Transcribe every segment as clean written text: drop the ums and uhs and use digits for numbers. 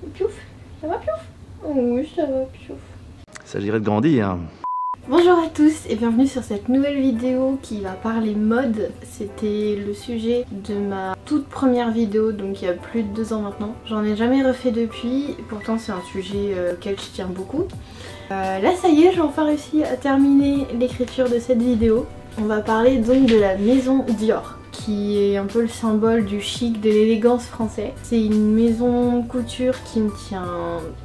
Piouf, ça va Piouf? Oui, ça va Piouf. Il s'agirait de grandir. Bonjour à tous et bienvenue sur cette nouvelle vidéo qui va parler mode. C'était le sujet de ma toute première vidéo, donc il y a plus de 2 ans maintenant. J'en ai jamais refait depuis, pourtant c'est un sujet auquel je tiens beaucoup. Là ça y est, j'ai enfin réussi à terminer l'écriture de cette vidéo. On va parler donc de la maison Dior, qui est un peu le symbole du chic, de l'élégance français. C'est une maison couture qui me tient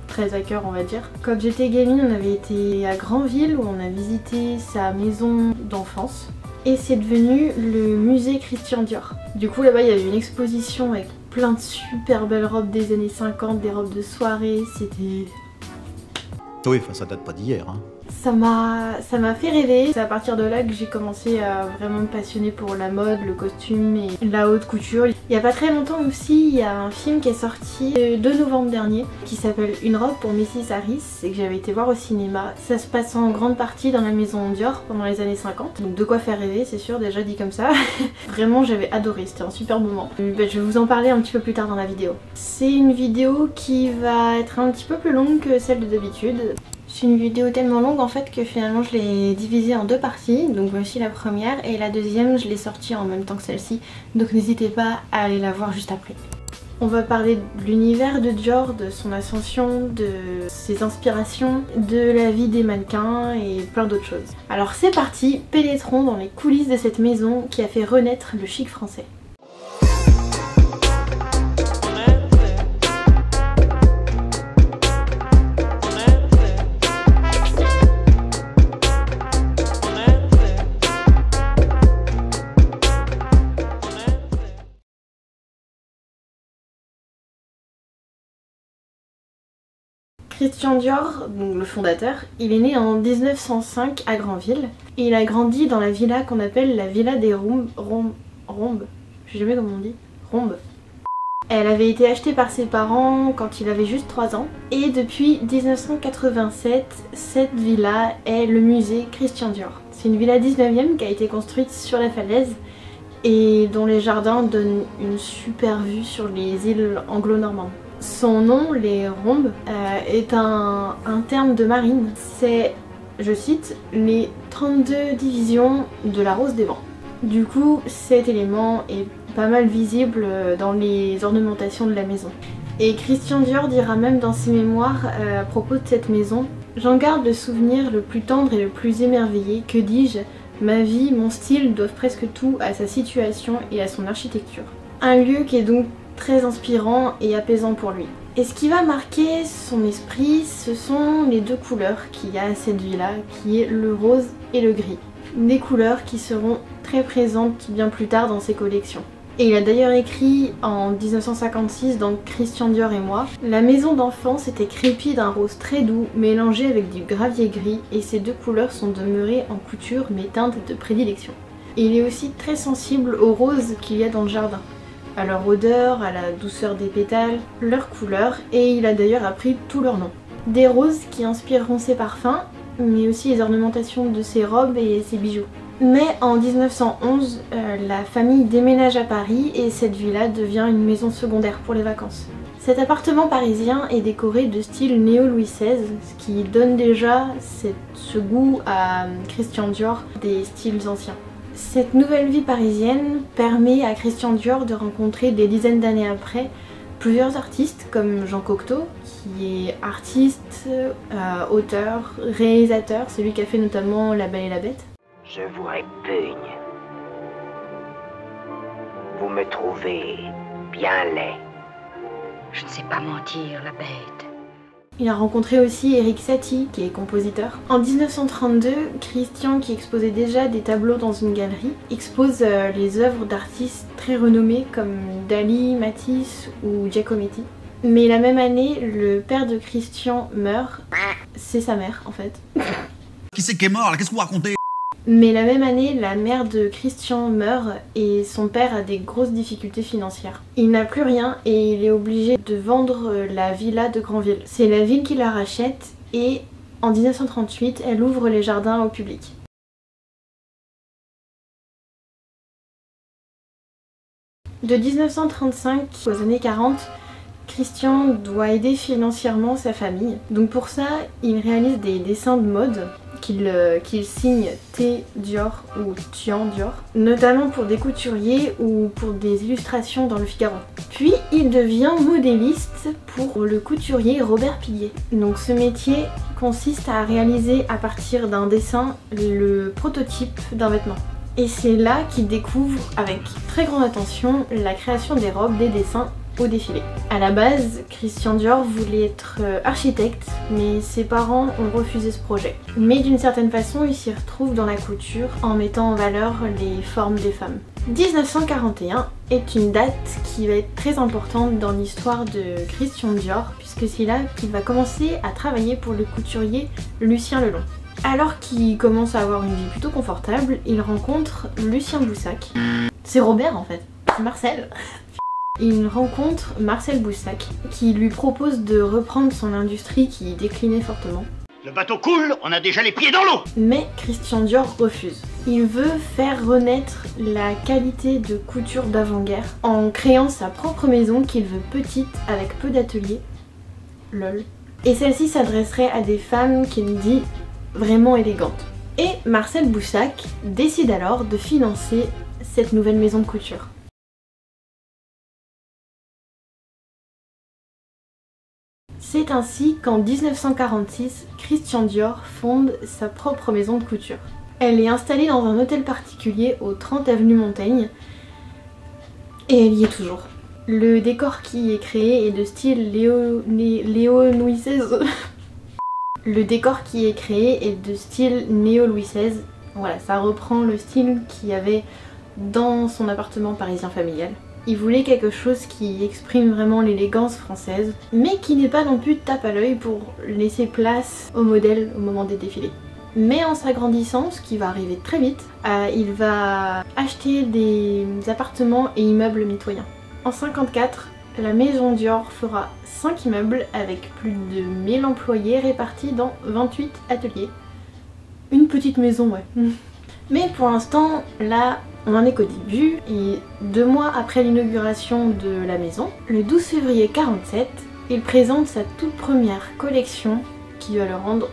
très à cœur, on va dire. Quand j'étais gamine, on avait été à Granville où on a visité sa maison d'enfance. Et c'est devenu le musée Christian Dior. Du coup là-bas il y avait une exposition avec plein de super belles robes des années 50, des robes de soirée, c'était... Oui, enfin ça date pas d'hier, hein. Ça m'a fait rêver. C'est à partir de là que j'ai commencé à vraiment me passionner pour la mode, le costume et la haute couture. Il y a pas très longtemps aussi, il y a un film qui est sorti le 2 novembre dernier qui s'appelle Une robe pour Mrs. Harris et que j'avais été voir au cinéma. Ça se passe en grande partie dans la maison Dior pendant les années 50. Donc de quoi faire rêver, c'est sûr, déjà dit comme ça. Vraiment j'avais adoré, c'était un super moment. Je vais vous en parler un petit peu plus tard dans la vidéo. C'est une vidéo qui va être un petit peu plus longue que celle de d'habitude. C'est une vidéo tellement longue en fait que finalement je l'ai divisée en 2 parties, donc voici la première et la deuxième je l'ai sortie en même temps que celle-ci, donc n'hésitez pas à aller la voir juste après. On va parler de l'univers de Dior, de son ascension, de ses inspirations, de la vie des mannequins et plein d'autres choses. Alors c'est parti, pénétrons dans les coulisses de cette maison qui a fait renaître le chic français. Christian Dior, donc le fondateur, il est né en 1905 à Granville et il a grandi dans la villa qu'on appelle la villa des Rombes. Je sais jamais comment on dit. Rombes. Elle avait été achetée par ses parents quand il avait juste 3 ans et depuis 1987, cette villa est le musée Christian Dior. C'est une villa 19e qui a été construite sur la falaise et dont les jardins donnent une super vue sur les îles anglo-normandes. Son nom, les Rombes, est un terme de marine. C'est, je cite, les 32 divisions de la rose des vents. Du coup, cet élément est pas mal visible dans les ornementations de la maison. Et Christian Dior dira même dans ses mémoires à propos de cette maison: « J'en garde le souvenir le plus tendre et le plus émerveillé, que dis-je, ma vie, mon style doivent presque tout à sa situation et à son architecture. » Un lieu qui est donc très inspirant et apaisant pour lui. Et ce qui va marquer son esprit, ce sont les 2 couleurs qu'il y a à cette villa, qui est le rose et le gris. Des couleurs qui seront très présentes bien plus tard dans ses collections. Et il a d'ailleurs écrit en 1956 dans Christian Dior et moi: « La maison d'enfance était crépie d'un rose très doux mélangé avec du gravier gris et ces 2 couleurs sont demeurées en couture mes teintes de prédilection. » Et il est aussi très sensible aux roses qu'il y a dans le jardin, à leur odeur, à la douceur des pétales, leur couleur, et il a d'ailleurs appris tous leurs noms. Des roses qui inspireront ses parfums, mais aussi les ornementations de ses robes et ses bijoux. Mais en 1911, la famille déménage à Paris et cette villa devient une maison secondaire pour les vacances. Cet appartement parisien est décoré de style néo-Louis XVI, ce qui donne déjà ce goût à Christian Dior des styles anciens. Cette nouvelle vie parisienne permet à Christian Dior de rencontrer des dizaines d'années après plusieurs artistes comme Jean Cocteau, qui est artiste, auteur, réalisateur, celui qui a fait notamment La Belle et la Bête. Je vous répugne. Vous me trouvez bien laid. Je ne sais pas mentir, la bête. Il a rencontré aussi Erik Satie, qui est compositeur. En 1932, Christian, qui exposait déjà des tableaux dans une galerie, expose les œuvres d'artistes très renommés comme Dali, Matisse ou Giacometti. Mais la même année, le père de Christian meurt. C'est sa mère en fait. Qui c'est qui est mort là? Qu'est-ce que vous racontez? Mais la même année, la mère de Christian meurt et son père a des grosses difficultés financières. Il n'a plus rien et il est obligé de vendre la villa de Granville. C'est la ville qui la rachète et en 1938, elle ouvre les jardins au public. De 1935 aux années 40, Christian doit aider financièrement sa famille. Donc pour ça, il réalise des dessins de mode qu'il signe T. Dior ou Tian Dior, notamment pour des couturiers ou pour des illustrations dans le Figaro. Puis il devient modéliste pour le couturier Robert Piguet. Donc ce métier consiste à réaliser à partir d'un dessin le prototype d'un vêtement. Et c'est là qu'il découvre avec très grande attention la création des robes, des dessins au défilé. À la base, Christian Dior voulait être architecte, mais ses parents ont refusé ce projet. Mais d'une certaine façon, il s'y retrouve dans la couture en mettant en valeur les formes des femmes. 1941 est une date qui va être très importante dans l'histoire de Christian Dior, puisque c'est là qu'il va commencer à travailler pour le couturier Lucien Lelon. Alors qu'il commence à avoir une vie plutôt confortable, il rencontre Lucien Boussac. C'est Robert en fait, c'est Marcel. Il rencontre Marcel Boussac qui lui propose de reprendre son industrie qui déclinait fortement. Le bateau coule, on a déjà les pieds dans l'eau. Mais Christian Dior refuse. Il veut faire renaître la qualité de couture d'avant-guerre en créant sa propre maison qu'il veut petite avec peu d'ateliers. Lol. Et celle-ci s'adresserait à des femmes qu'il dit vraiment élégantes. Et Marcel Boussac décide alors de financer cette nouvelle maison de couture. C'est ainsi qu'en 1946, Christian Dior fonde sa propre maison de couture. Elle est installée dans un hôtel particulier au 30 avenue Montaigne et elle y est toujours. Le décor qui est créé est de style Léo-Louis XVI. Le décor qui est créé est de style néo-Louis XVI. Voilà, ça reprend le style qu'il y avait dans son appartement parisien familial. Il voulait quelque chose qui exprime vraiment l'élégance française, mais qui n'est pas non plus tape à l'œil pour laisser place au modèle au moment des défilés. Mais en s'agrandissant, ce qui va arriver très vite, il va acheter des appartements et immeubles mitoyens. En 1954, la maison Dior fera 5 immeubles avec plus de 1000 employés répartis dans 28 ateliers. Une petite maison, ouais. Mais pour l'instant, là, on en est qu'au début, et 2 mois après l'inauguration de la maison, le 12 février 1947, il présente sa toute première collection qui va le rendre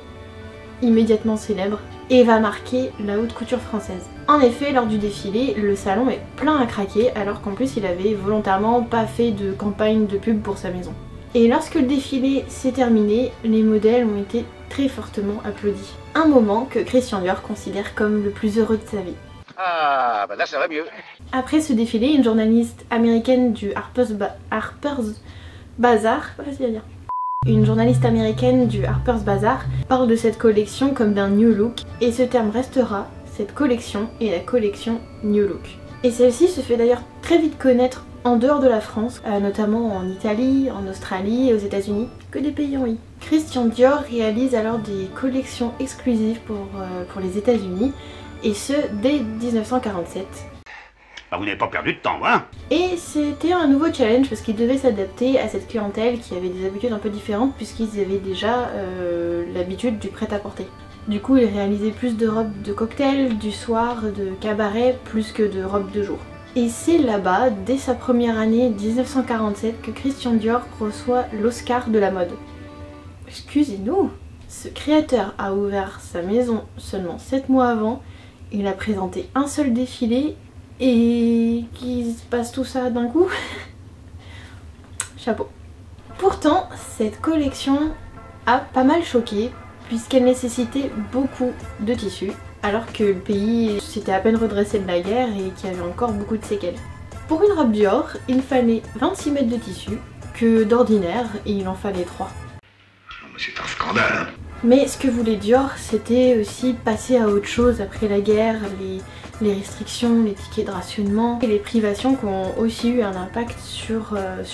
immédiatement célèbre et va marquer la haute couture française. En effet, lors du défilé, le salon est plein à craquer alors qu'en plus il avait volontairement pas fait de campagne de pub pour sa maison. Et lorsque le défilé s'est terminé, les modèles ont été très fortement applaudis. Un moment que Christian Dior considère comme le plus heureux de sa vie. Ah, bah là ça va mieux. Après ce défilé, une journaliste américaine du Harper's Bazaar, pas facile à dire. Une journaliste américaine du Harper's Bazaar parle de cette collection comme d'un new look, et ce terme restera, cette collection est la collection new look. Et celle-ci se fait d'ailleurs très vite connaître en dehors de la France, notamment en Italie, en Australie et aux États-Unis, que des pays en I. Christian Dior réalise alors des collections exclusives pour les États-Unis, et ce dès 1947. Bah vous n'avez pas perdu de temps, hein. Et c'était un nouveau challenge parce qu'il devait s'adapter à cette clientèle qui avait des habitudes un peu différentes puisqu'ils avaient déjà l'habitude du prêt-à-porter. Du coup, il réalisait plus de robes de cocktail, du soir, de cabaret, plus que de robes de jour. Et c'est là-bas, dès sa première année 1947, que Christian Dior reçoit l'Oscar de la mode. Excusez-nous, ce créateur a ouvert sa maison seulement 7 mois avant, il a présenté un seul défilé et qu'il se passe tout ça d'un coup. Chapeau. Pourtant, cette collection a pas mal choqué puisqu'elle nécessitait beaucoup de tissus alors que le pays s'était à peine redressé de la guerre et qu'il y avait encore beaucoup de séquelles. Pour une robe Dior, il fallait 26 mètres de tissu, que d'ordinaire il en fallait 3. C'est un scandale, hein. Mais ce que voulait Dior, c'était aussi passer à autre chose après la guerre, les restrictions, les tickets de rationnement et les privations qui ont aussi eu un impact sur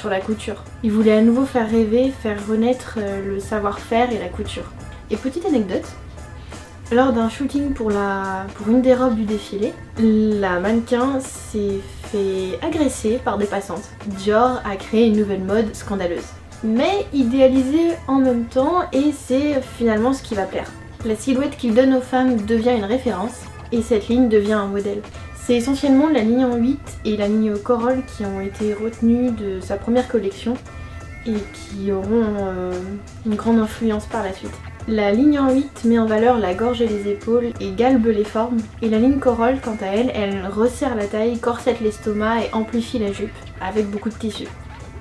la couture. Il voulait à nouveau faire rêver, faire renaître le savoir-faire et la couture. Et petite anecdote, lors d'un shooting pour une des robes du défilé, la mannequin s'est fait agresser par des passantes. Dior a créé une nouvelle mode scandaleuse, mais idéalisée en même temps, et c'est finalement ce qui va plaire. La silhouette qu'il donne aux femmes devient une référence, et cette ligne devient un modèle. C'est essentiellement la ligne en 8 et la ligne Corolle qui ont été retenues de sa première collection, et qui auront une grande influence par la suite. La ligne en 8 met en valeur la gorge et les épaules et galbe les formes, et la ligne corolle, quant à elle, elle resserre la taille, corsette l'estomac et amplifie la jupe, avec beaucoup de tissu.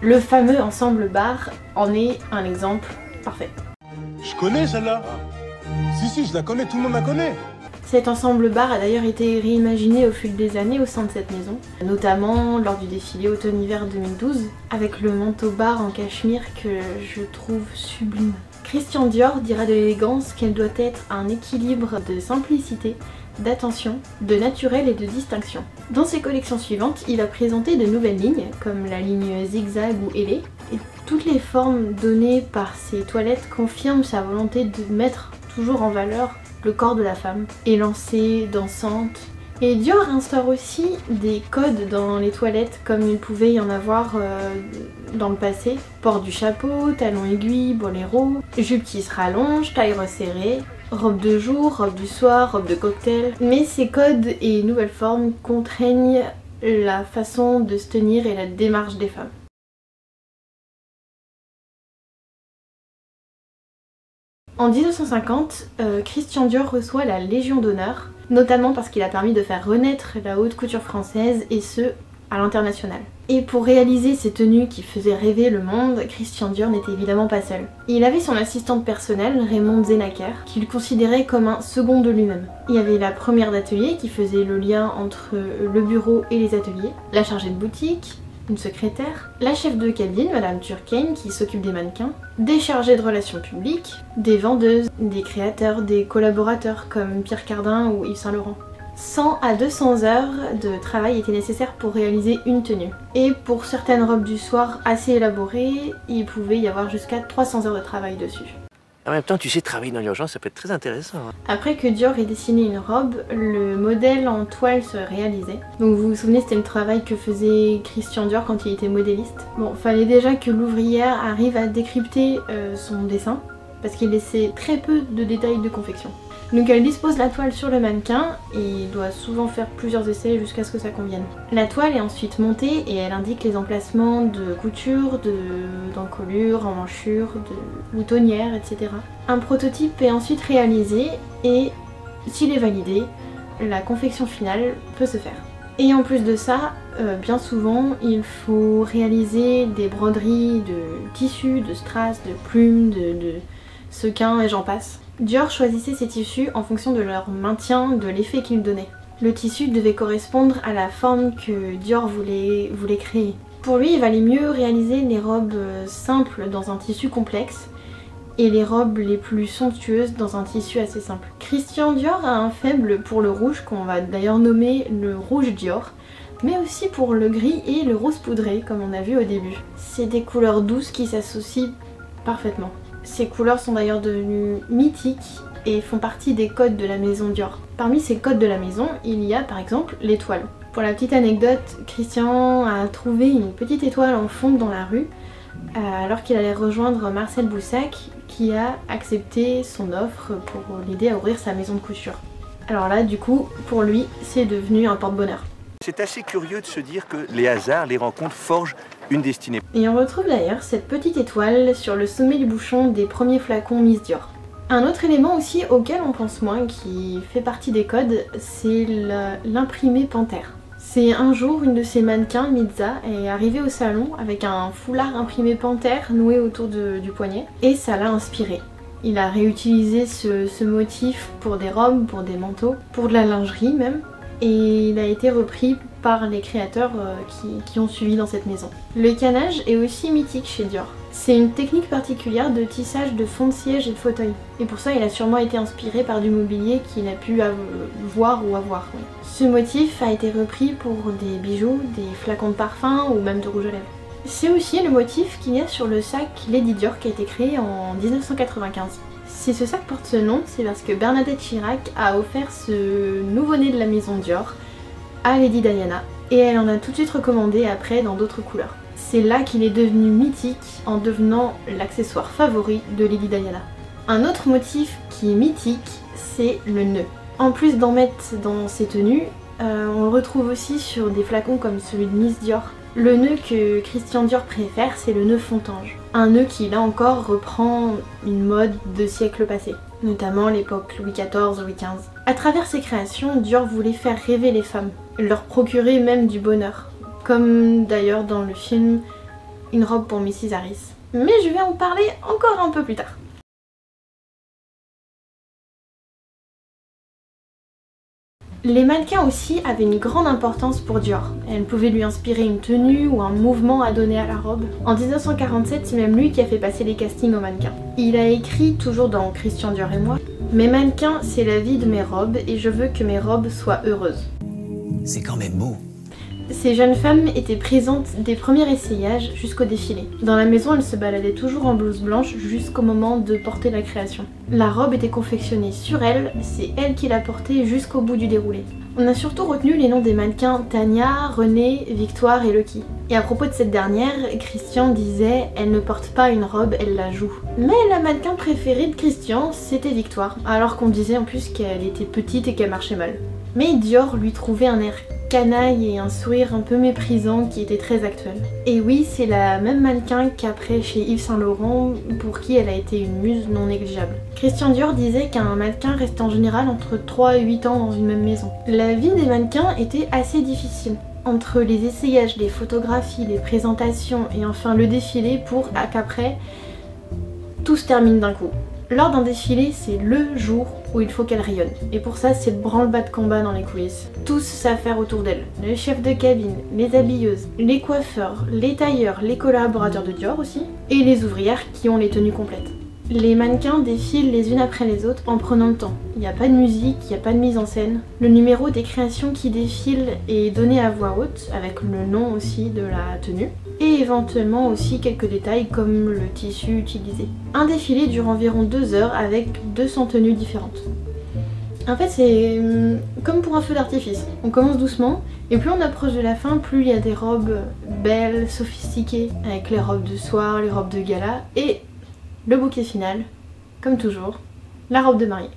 Le fameux ensemble barre en est un exemple parfait. Je connais celle-là. Si, je la connais, tout le monde la connaît. Cet ensemble bar a d'ailleurs été réimaginé au fil des années au sein de cette maison, notamment lors du défilé automne-hiver 2012, avec le manteau bar en cachemire que je trouve sublime. Christian Dior dira de l'élégance qu'elle doit être un équilibre de simplicité, d'attention, de naturel et de distinction. Dans ses collections suivantes, il a présenté de nouvelles lignes, comme la ligne zigzag ou ailée, et toutes les formes données par ses toilettes confirment sa volonté de mettre toujours en valeur le corps de la femme, élancée, dansante. Et Dior instaure aussi des codes dans les toilettes comme il pouvait y en avoir dans le passé. Port du chapeau, talons aiguilles, boléro, jupe qui se rallonge, taille resserrée, robe de jour, robe du soir, robe de cocktail. Mais ces codes et nouvelles formes contraignent la façon de se tenir et la démarche des femmes. En 1950, Christian Dior reçoit la Légion d'honneur, notamment parce qu'il a permis de faire renaître la haute couture française, et ce, à l'international. Et pour réaliser ces tenues qui faisaient rêver le monde, Christian Dior n'était évidemment pas seul. Il avait son assistante personnelle, Raymonde Zenacker, qu'il considérait comme un second de lui-même. Il y avait la première d'atelier qui faisait le lien entre le bureau et les ateliers, la chargée de boutique, une secrétaire, la chef de cabine, Madame Turckheim, qui s'occupe des mannequins, des chargés de relations publiques, des vendeuses, des créateurs, des collaborateurs comme Pierre Cardin ou Yves Saint Laurent. 100 à 200 heures de travail étaient nécessaires pour réaliser une tenue. Et pour certaines robes du soir assez élaborées, il pouvait y avoir jusqu'à 300 heures de travail dessus. En même temps, tu sais, travailler dans l'urgence, ça peut être très intéressant. Après que Dior ait dessiné une robe, le modèle en toile se réalisait. Donc vous vous souvenez, c'était le travail que faisait Christian Dior quand il était modéliste. Bon, fallait déjà que l'ouvrière arrive à décrypter son dessin, parce qu'il laissait très peu de détails de confection. Donc elle dispose la toile sur le mannequin et doit souvent faire plusieurs essais jusqu'à ce que ça convienne. La toile est ensuite montée et elle indique les emplacements de couture, d'encolure, emmanchure, de boutonnière, etc. Un prototype est ensuite réalisé et s'il est validé, la confection finale peut se faire. Et en plus de ça, bien souvent, il faut réaliser des broderies de tissus, de strass, de plumes, de sequins et j'en passe. Dior choisissait ses tissus en fonction de leur maintien, de l'effet qu'ils donnaient. Le tissu devait correspondre à la forme que Dior voulait créer. Pour lui, il valait mieux réaliser les robes simples dans un tissu complexe et les robes les plus somptueuses dans un tissu assez simple. Christian Dior a un faible pour le rouge, qu'on va d'ailleurs nommer le rouge Dior, mais aussi pour le gris et le rose poudré, comme on a vu au début. C'est des couleurs douces qui s'associent parfaitement. Ces couleurs sont d'ailleurs devenues mythiques et font partie des codes de la maison Dior. Parmi ces codes de la maison, il y a par exemple l'étoile. Pour la petite anecdote, Christian a trouvé une petite étoile en fonte dans la rue alors qu'il allait rejoindre Marcel Boussac, qui a accepté son offre pour l'aider à ouvrir sa maison de couture. Alors là, du coup, pour lui, c'est devenu un porte-bonheur. C'est assez curieux de se dire que les hasards, les rencontres forgent une destinée. Et on retrouve d'ailleurs cette petite étoile sur le sommet du bouchon des premiers flacons Miss Dior. Un autre élément aussi auquel on pense moins, qui fait partie des codes, c'est l'imprimé panthère. C'est un jour, une de ses mannequins, Mitza, est arrivée au salon avec un foulard imprimé panthère noué autour du poignet, et ça l'a inspiré. Il a réutilisé ce motif pour des robes, pour des manteaux, pour de la lingerie même, et il a été repris par les créateurs qui ont suivi dans cette maison. Le canage est aussi mythique chez Dior. C'est une technique particulière de tissage de fond de siège et de fauteuil. Et pour ça, il a sûrement été inspiré par du mobilier qu'il a pu voir ou avoir. Oui. Ce motif a été repris pour des bijoux, des flacons de parfum ou même de rouge à lèvres. C'est aussi le motif qu'il y a sur le sac Lady Dior qui a été créé en 1995. Si ce sac porte ce nom, c'est parce que Bernadette Chirac a offert ce nouveau-né de la maison Dior à Lady Diana et elle en a tout de suite recommandé après dans d'autres couleurs. C'est là qu'il est devenu mythique en devenant l'accessoire favori de Lady Diana. Un autre motif qui est mythique, c'est le nœud. En plus d'en mettre dans ses tenues, on le retrouve aussi sur des flacons comme celui de Miss Dior Le nœud que Christian Dior préfère, c'est le nœud Fontange. Un nœud qui, là encore, reprend une mode de siècles passés, notamment l'époque Louis XIV, Louis XV. À travers ses créations, Dior voulait faire rêver les femmes, leur procurer même du bonheur, comme d'ailleurs dans le film Une robe pour Mrs. Harris. Mais je vais en parler encore un peu plus tard. Les mannequins aussi avaient une grande importance pour Dior. Elles pouvaient lui inspirer une tenue ou un mouvement à donner à la robe. En 1947, c'est même lui qui a fait passer les castings aux mannequins. Il a écrit, toujours dans Christian Dior et moi, « Mes mannequins, c'est la vie de mes robes et je veux que mes robes soient heureuses. » C'est quand même beau. Ces jeunes femmes étaient présentes des premiers essayages jusqu'au défilé. Dans la maison, elles se baladaient toujours en blouse blanche jusqu'au moment de porter la création. La robe était confectionnée sur elle, c'est elle qui la portait jusqu'au bout du déroulé. On a surtout retenu les noms des mannequins Tania, Renée, Victoire et Lucky. Et à propos de cette dernière, Christian disait « Elle ne porte pas une robe, elle la joue ». Mais la mannequin préférée de Christian, c'était Victoire, alors qu'on disait en plus qu'elle était petite et qu'elle marchait mal. Mais Dior lui trouvait un air canaille et un sourire un peu méprisant qui était très actuel. Et oui, c'est la même mannequin qu'après chez Yves Saint Laurent pour qui elle a été une muse non négligeable. Christian Dior disait qu'un mannequin restait en général entre 3 et 8 ans dans une même maison. La vie des mannequins était assez difficile. Entre les essayages, les photographies, les présentations et enfin le défilé pour qu'après tout se termine d'un coup. Lors d'un défilé, c'est le jour où il faut qu'elle rayonne. Et pour ça, c'est le branle-bas de combat dans les coulisses. Tous savent faire autour d'elle. Les chefs de cabine, les habilleuses, les coiffeurs, les tailleurs, les collaborateurs de Dior aussi, et les ouvrières qui ont les tenues complètes. Les mannequins défilent les unes après les autres en prenant le temps. Il n'y a pas de musique, il n'y a pas de mise en scène. Le numéro des créations qui défilent est donné à voix haute, avec le nom aussi de la tenue, et éventuellement aussi quelques détails comme le tissu utilisé. Un défilé dure environ 2 heures avec 200 tenues différentes. En fait, c'est comme pour un feu d'artifice. On commence doucement, et plus on approche de la fin, plus il y a des robes belles, sophistiquées, avec les robes de soir, les robes de gala, et le bouquet final, comme toujours, la robe de mariée.